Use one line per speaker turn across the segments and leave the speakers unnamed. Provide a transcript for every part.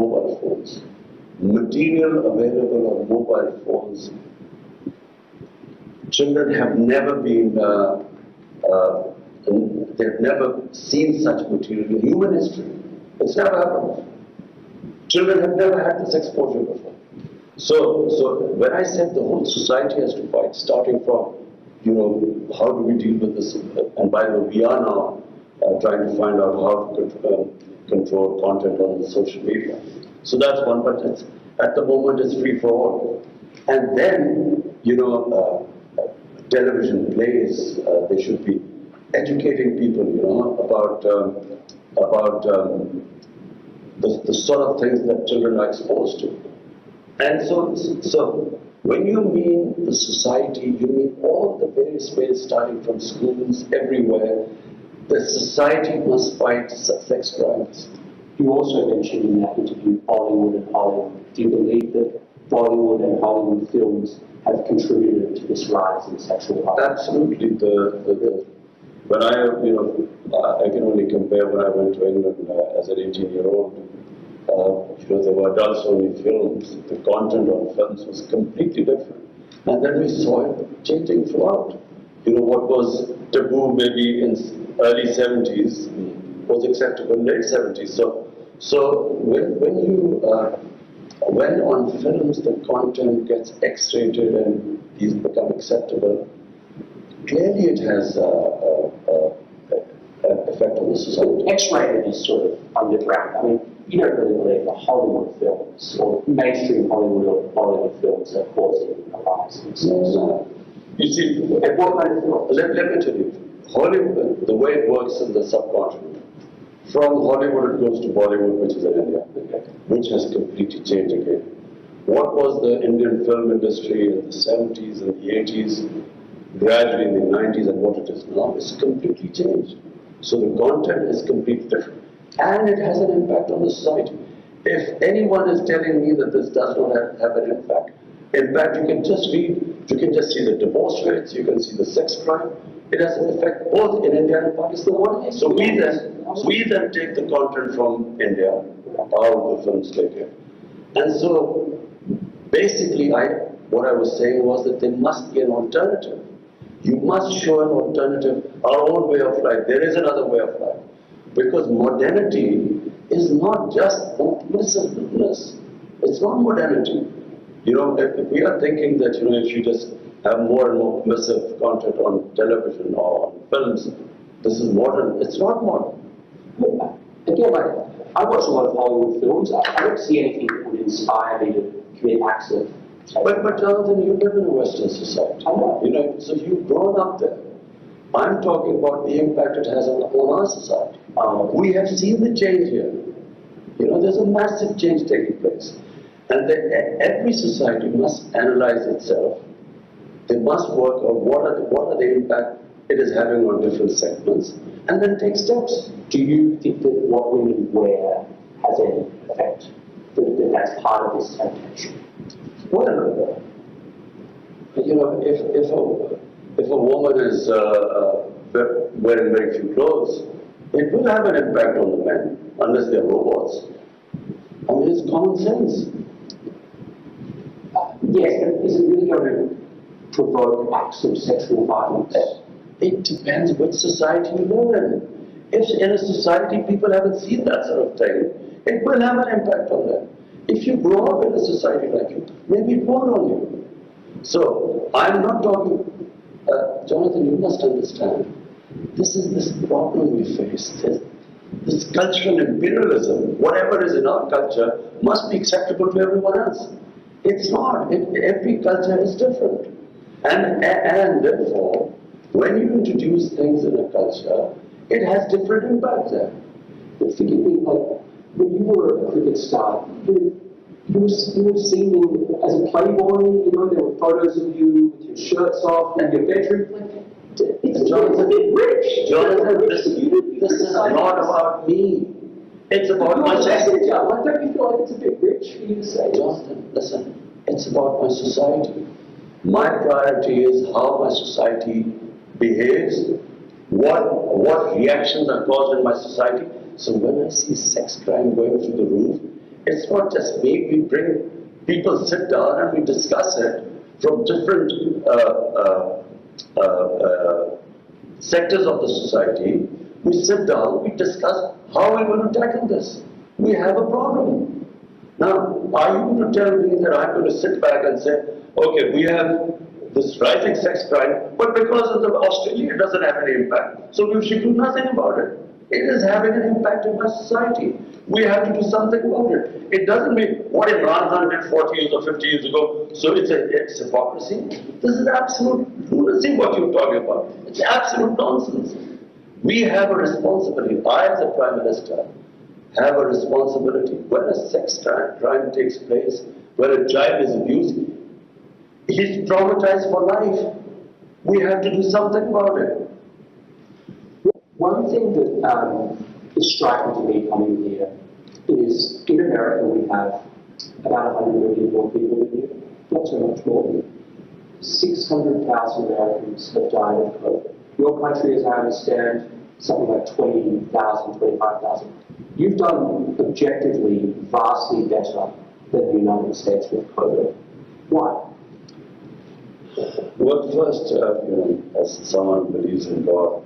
mobile phones. Material available on mobile phones. Children have never been, they've never seen such material in human history. It's never happened. Children have never had this exposure before. So when I said the whole society has to fight, starting from, how do we deal with this? And by the way, we are now trying to find out how to control content on the social media. So that's one, but at the moment it's free for all. And then, television plays, they should be educating people, about the sort of things that children are exposed to. And so when you mean the society, you mean all the various ways, starting from schools, everywhere. The society must fight sex crimes.
You also mentioned in that interview Bollywood and Hollywood. Do you believe that Bollywood and Hollywood films have contributed to this rise in sexual violence?
Absolutely. When I can only compare when I went to England as an 18-year-old. There were adults-only films. The content on films was completely different. And then we saw it changing throughout. What was taboo maybe in early 70s was acceptable in late 70s. So when on films the content gets X-rated and these become acceptable, clearly it has an effect on the society.
X-rated is sort of underground. I mean, you don't really believe the Hollywood films or mainstream Hollywood or Bollywood films are causing a rise in sex.
No. You see,
and what kind of films?
Let me tell you, Hollywood, the way it works in the subcontinent, from Hollywood it goes to Bollywood, which is in India, which has completely changed again. What was the Indian film industry in the 70s and the 80s, gradually in the 90s, and what it is now, is completely changed. So the content is completely different. And it has an impact on the society. If anyone is telling me that this does not have an impact, in fact, you can just see the divorce rates, you can see the sex crime. It has an effect both in India and Pakistan. So we then take the content from India, all the films take it. And so basically what I was saying was that there must be an alternative. You must show an alternative, our own way of life. There is another way of life. Because modernity is not just permissiveness. It's not modernity. If we are thinking that, if you just have more and more permissive content on television or on films, this is modern. It's not modern.
Again, I watch a lot of Hollywood films. I don't see anything that would inspire me to commit acts of...
But Jonathan, you live in a Western society.
I know.
So you've grown up there. I'm talking about the impact it has on our society. We have seen the change here. There's a massive change taking place. And every society must analyze itself. They must work on what are the impact it is having on different segments, and then take steps.
Do you think that what women wear has any effect? That that's part of this temptation?
Well, if a woman is wearing very few clothes, it will have an impact on the men, unless they're robots. I mean, it's common sense.
Yes, but is it really going to provoke acts of sexual violence?
It depends which society you live in. If in a society people haven't seen that sort of thing, it will have an impact on them. If you grow up in a society like you, maybe it won't on you. So, I'm not talking, Jonathan, you must understand, this is this problem we face. This cultural imperialism, whatever is in our culture, must be acceptable to everyone else. It's not. Every culture is different. And therefore, when you introduce things in a culture, it has different impacts there.
But forgive me, when you were a cricket star, you were seen as a playboy, there were photos of you with your shirts off and your bedroom. It's a bit rich.
Jonathan, this is not about me. It's about my society.
Don't you feel like it's a bit rich for you to say?
Jonathan, listen, it's about my society. My priority is how my society behaves, what reactions are caused in my society. So when I see sex crime going through the roof, It's not just me. We bring people, sit down and we discuss it from different sectors of the society. We sit down, we discuss how we're going to tackle this. We have a problem. Now, are you going to tell me that I'm going to sit back and say, okay, we have this rising sex crime, but because of Australia, it doesn't have any impact. So we should do nothing about it. It is having an impact in our society. We have to do something about it. It doesn't mean what Imran Khan did 40 years or 50 years ago, so it's hypocrisy. This is absolute lunacy what you're talking about. It's absolute nonsense. We have a responsibility. I, as a Prime Minister, have a responsibility. When a sex crime takes place, when a child is abused, he's traumatized for life. We have to do something about it.
One thing that is striking to me coming here is in America we have about 100 million more people than you, not so much more. 600,000 Americans have died of COVID. Your country, as I understand, something like 20,000, 25,000. You've done objectively vastly better than the United States with COVID. Why?
Well, first, as someone who believes in God,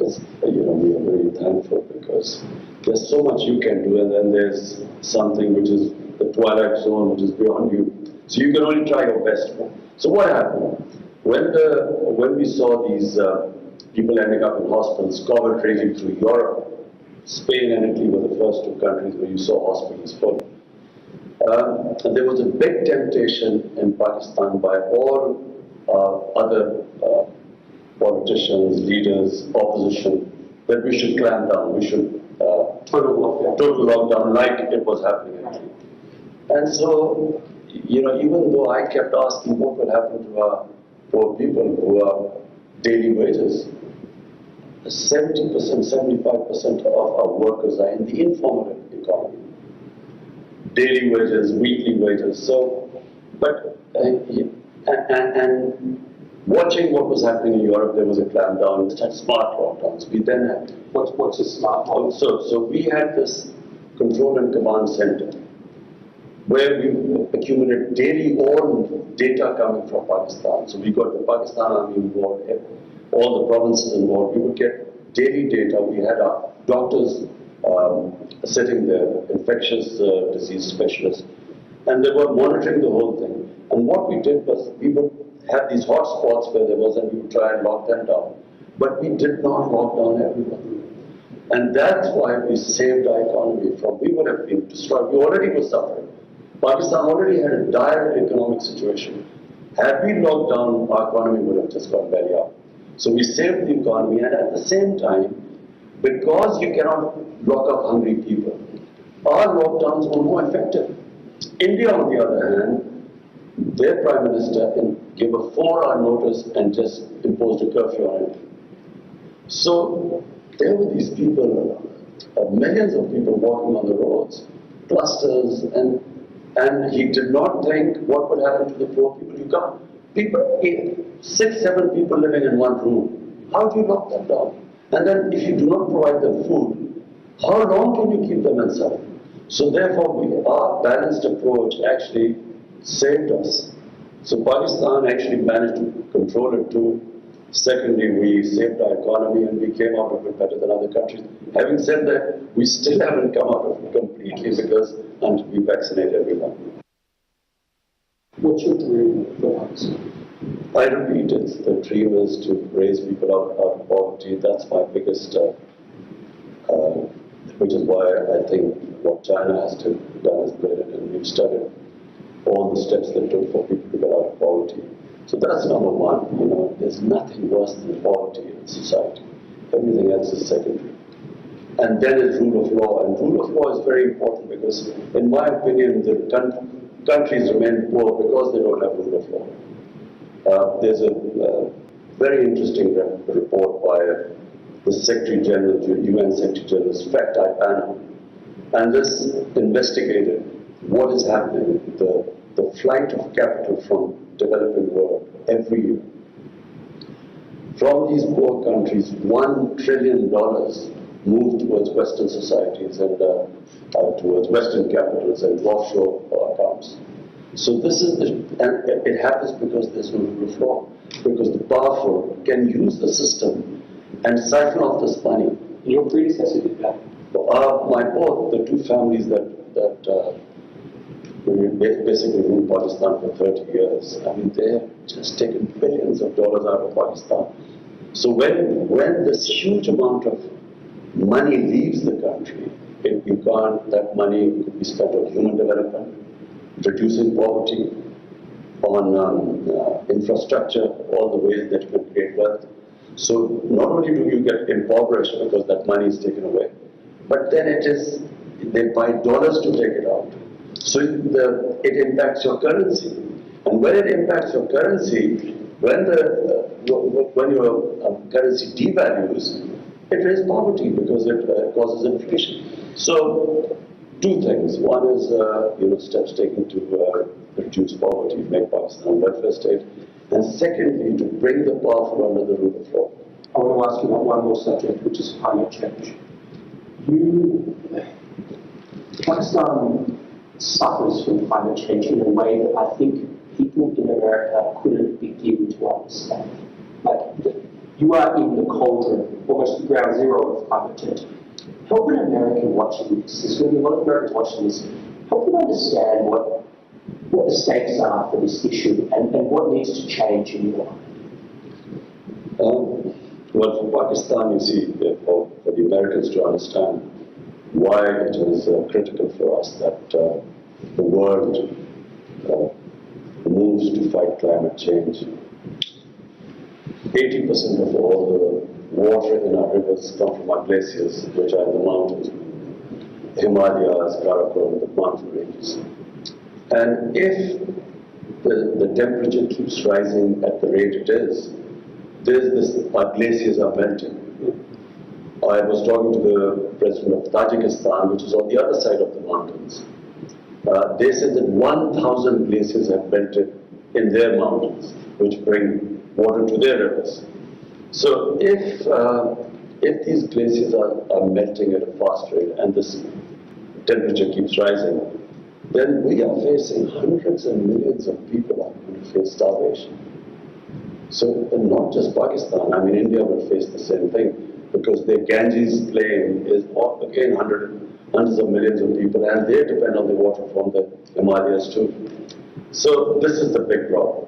we are very thankful because there's so much you can do, and then there's something which is the twilight zone, which is beyond you. So you can only try your best. So what happened? When we saw these people ending up in hospitals, COVID raging through Europe, Spain and Italy were the first two countries where you saw hospitals full. And there was a big temptation in Pakistan by all other politicians, leaders, opposition, that we should clamp down, we should total lockdown like it was happening in Italy. And so, even though I kept asking what will happen to our poor people who are daily wages, 70%, 75% of our workers are in the informal economy. Daily wages, weekly wages. So, but, and watching what was happening in Europe, there was a clampdown, smart lockdowns. We then had,
What's a smart lockdown?
So we had this control and command center where we accumulated daily all data coming from Pakistan. So we got the Pakistan Army involved, all the provinces involved. We would get daily data. We had our doctors sitting there, infectious disease specialists, and they were monitoring the whole thing. And what we did was we would have these hot spots where there was, and we would try and lock them down. But we did not lock down everyone. And that's why we saved our economy from, we would have been destroyed. We already were suffering. Pakistan already had a dire economic situation. Had we locked down, our economy would have just gone belly up. So we saved the economy, and at the same time, because you cannot lock up hungry people, our lockdowns were more effective. India, on the other hand, their Prime Minister gave a 4-hour notice and just imposed a curfew on it. So there were these people, millions of people walking on the roads, clusters, and he did not think what would happen to the poor people. You can't, people, 6, 7 people living in one room. How do you lock them down? And then if you do not provide them food, how long can you keep them inside? So therefore, our balanced approach actually saved us. So Pakistan actually managed to control it too. Secondly, we saved our economy and we came out of it better than other countries. Having said that, we still haven't come out of it completely because until we vaccinate everyone.
What's your dream for Pakistan?
I repeat, it's the dream is to raise people out of poverty. That's my biggest, which is why I think what China has done is brilliant, and we've studied all the steps they took for people to get out of poverty. So that's number one. There's nothing worse than poverty in society. Everything else is secondary. And then is rule of law. And rule of law is very important because, in my opinion, the countries remain poor because they don't have rule of law. There's a very interesting report by the Secretary General, UN Secretary General's fact-type panel. And this investigated what is happening, the flight of capital from developing world every year. From these poor countries, $1 trillion move towards Western societies and towards Western capitals and offshore accounts. So this is and it happens because there's no rule of law, because the powerful can use the system and siphon off this money.
Your predecessor did that.
Both the two families that basically ruled Pakistan for 30 years. I mean, they have just taken billions of dollars out of Pakistan. So when this huge amount of money leaves the country, that money could be spent on human development, reducing poverty, on infrastructure, all the ways that you can create wealth. So not only do you get impoverished because that money is taken away, but then they buy dollars to take it out. So it impacts your currency. And when it impacts your currency, when your currency devalues, it raises poverty because it causes inflation. So two things. One is steps taken to reduce poverty, make Pakistan a welfare state. And secondly, to bring the powerful under the rule of law.
I want to ask you about one more subject, which is climate change. Pakistan suffers from climate change in a way that I think people in America couldn't begin to understand. Like, you are in the cauldron, almost the ground zero of climate change. Help an American watching this, there's going to be a lot of Americans watching this, help them understand what the stakes are for this issue and what needs to change in your life.
Well, for Pakistan, you see, for the Americans to understand why it is critical for us that the world moves to fight climate change. 80% of all the water in our rivers come from our glaciers, which are in the mountains, Himalayas, Karakoram, the mountain ranges. And if the temperature keeps rising at the rate it is, our glaciers are melting. I was talking to the president of Tajikistan, which is on the other side of the mountains. They said that 1,000 glaciers have melted in their mountains, which bring water to their rivers. So if these glaciers are melting at a fast rate and this temperature keeps rising, then we are facing hundreds and millions of people are going to face starvation. So not just Pakistan, I mean India will face the same thing because their Ganges plain is again hundreds of millions of people and they depend on the water from the Himalayas too. So this is the big problem.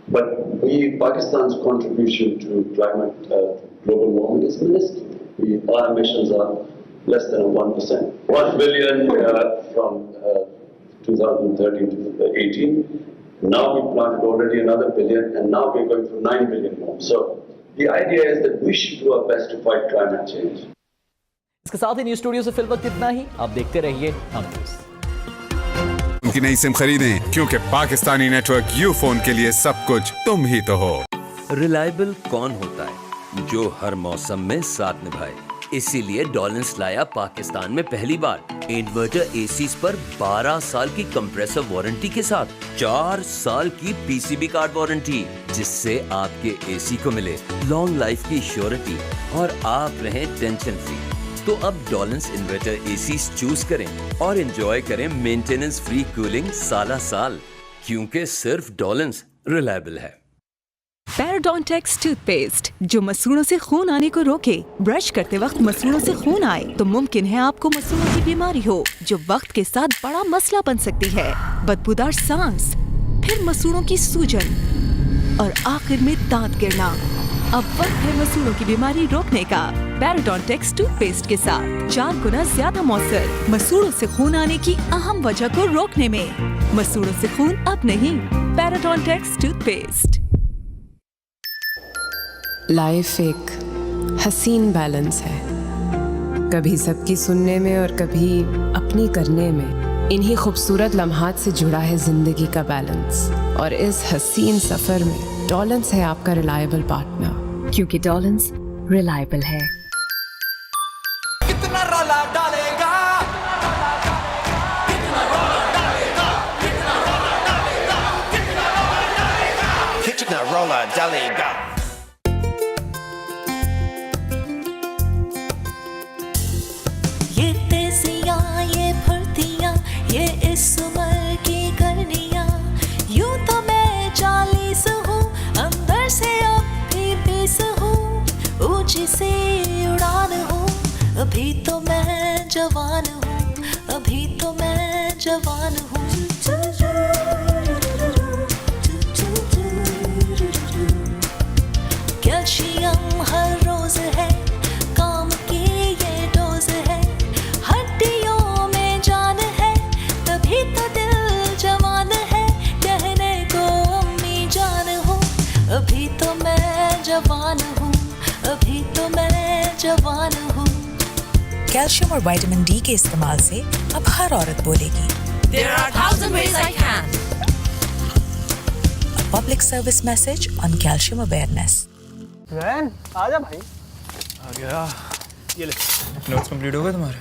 But Pakistan's contribution to climate, global warming is minuscule. Our emissions are less than 1%. 1 billion from 2013 to 18. Now we planted already another billion, and now we're going for 9 billion more. So the idea is that we should do our best to fight climate change.
इसके साथ ही news studio से फिलवक्त इतना ही। आप देखते रहिए हम news.
उनकी नई सिम खरीदें क्योंकि पाकिस्तानी नेटवर्क यू फोन के लिए सब कुछ तुम ही तो हो।
रिलायबल कौन होता है जो हर मौसम में साथ निभाए, इसीलिए डॉलेंस लाया पाकिस्तान में पहली बार इन्वर्टर एसीज पर 12 साल की कंप्रेसर वारंटी के साथ 4 साल की पीसीबी कार्ड वारंटी, जिससे आपके एसी को मिले लॉन्ग लाइफ की श्योरिटी और आप रहें टेंशन फ्री। तो अब डॉलेंस इन्वर्टर एसीज चूज करें और एंजॉय करें मेंटेनेंस फ्री कूलिंग साल, क्योंकि सिर्फ डॉलेंस रिलायबल है।
पैराडोंटेक्स टूथपेस्ट जो मसूड़ों से खून आने को रोके। ब्रश करते वक्त मसूड़ों से खून आए तो मुमकिन है आपको मसूड़ों की बीमारी हो, जो वक्त के साथ बड़ा मसला बन सकती है। बदबूदार सांस, फिर मसूड़ों की सूजन और आखिर में दांत गिरना। अब वक्त है मसूड़ों की बीमारी रोकने का पैराडोंटेक्स टूथपेस्ट के साथ 4 गुना ज्यादा मौसर मसूड़ों से खून आने की अहम वजह को रोकने में। मसूड़ों से खून अब नहीं, पैराडोंटेक्स टूथपेस्ट।
लाइफ एक हसीन बैलेंस है, कभी सबकी सुनने में और कभी अपनी करने में। इन्हीं खूबसूरत लम्हात से जुड़ा है जिंदगी का बैलेंस, और इस हसीन सफर में डॉलेंस है आपका रिलायबल पार्टनर, क्योंकि डॉलेंस रिलायबल है।
कितना रौला डालेगा, कितना रौला डालेगा, कितना रौला डालेगा, कितना रौला डालेगा, कितना रौला डालेगा।
इस उम्र की करनियाँ, यूं तो मैं 40 हूँ, अंदर से अब भी 20 हूँ, ऊंची सी उड़ान हूँ, अभी तो मैं जवान हूँ, अभी तो मैं जवान हूँ। कैल्शियम हर रोज है, काम की ये डोज है, हड्डियों में जान है, तभी तो दिल जवान है, कहने को अम्मी जान हूँ, अभी तो मैं जवान हूँ, अभी तो मैं जवान हूँ।
कैल्शियम और विटामिन डी के इस्तेमाल से अब हर औरत बोलेगी
There are 1,000 ways I can.
A public service message on calcium awareness.
आजा भाई।
आ गया। ये ले, नोट्स कंप्लीट हो गए तुम्हारे?